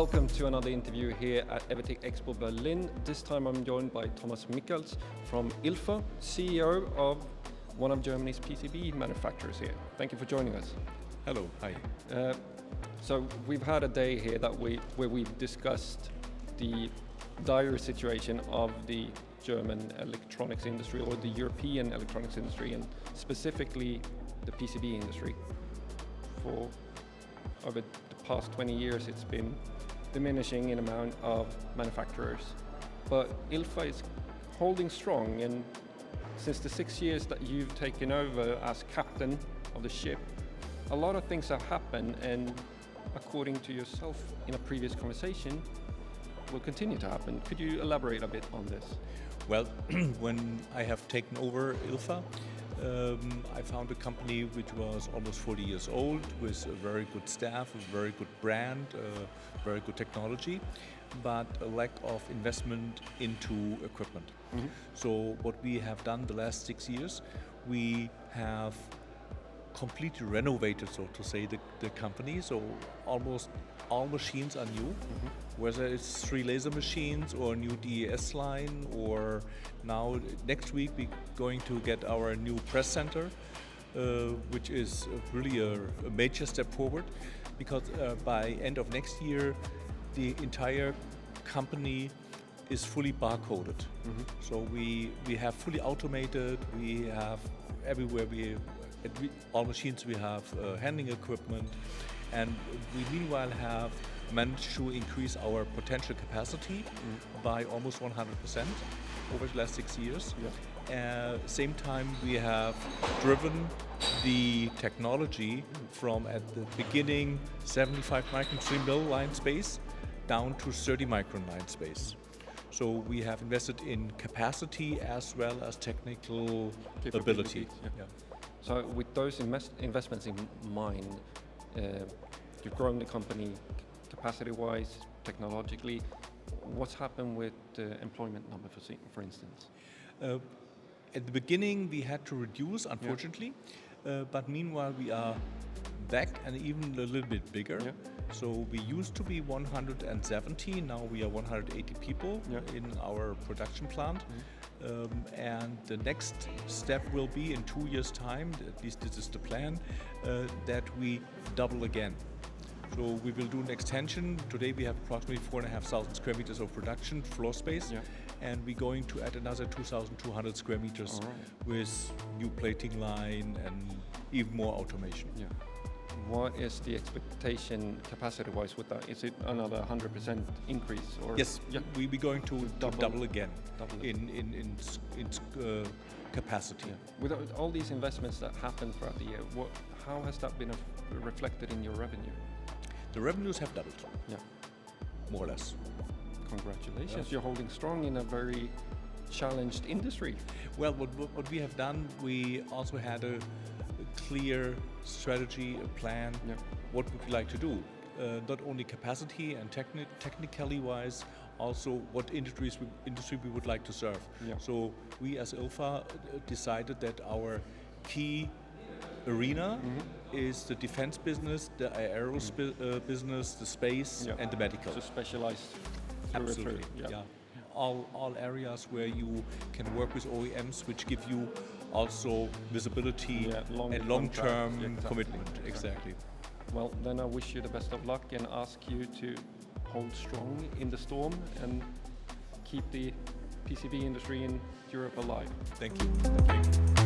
Welcome to another interview here at Evertiq Expo Berlin. This time I'm joined by Thomas Michels from ILFA, CEO of one of Germany's PCB manufacturers here. Thank you for joining us. Hello, hi. So we've had a day here where we've discussed the dire situation of the German electronics industry, or the European electronics industry, and specifically the PCB industry. For over the past 20 years it's been diminishing in amount of manufacturers, but ILFA is holding strong, and since the 6 years that you've taken over as captain of the ship, a lot of things have happened, and according to yourself in a previous conversation, will continue to happen. Could you elaborate a bit on this? Well, when I have taken over ILFA, I found a company which was almost 40 years old, with a very good staff, a very good brand, very good technology, but a lack of investment into equipment. Mm-hmm. So what we have done the last 6 years, we have completely renovated, so to say, the company. So almost all machines are new, mm-hmm. whether it's 3 laser machines or a new DES line, or now next week we're going to get our new press center, which is really a major step forward, because by end of next year the entire company is fully barcoded. Mm-hmm. So we have fully automated, we have everywhere all machines, we have handling equipment, and we meanwhile have managed to increase our potential capacity by almost 100% over the last 6 years. Yeah. Same time we have driven the technology from, at the beginning, 75 micron 3 mil line space down to 30 micron line space. So we have invested in capacity as well as technical ability. Yeah. So with those investments in mind, you've grown the company capacity-wise, technologically. What's happened with the employment number, for instance? At the beginning we had to reduce, unfortunately, but meanwhile we are back and even a little bit bigger. Yeah. So we used to be 170, now we are 180 people in our production plant. Mm-hmm. And the next step will be in 2 years' time, at least this is the plan, that we double again. So we will do an extension. Today we have approximately 4,500 square meters of production floor space, and we're going to add another 2,200 square meters with new plating line and even more automation. Yeah. What is the expectation capacity-wise with that? Is it another 100% increase? Or? Yes, we'll be going to double again in capacity. Yeah. With all these investments that happen throughout the year, how has that been reflected in your revenue? The revenues have doubled, more or less. Congratulations, you're holding strong in a very challenged industry. Well, what we have done, we also had a clear strategy, a plan, what would we like to do. Not only capacity and technically wise, also what industry we would like to serve. Yeah. So we as ILFA decided that our key arena is the defense business, the aerospace business, the space, and the medical. So specialized. Absolutely. Yeah. All areas where you can work with OEMs, which give you also visibility and long-term commitment. Exactly. Well, then I wish you the best of luck and ask you to hold strong in the storm and keep the PCB industry in Europe alive. Thank you.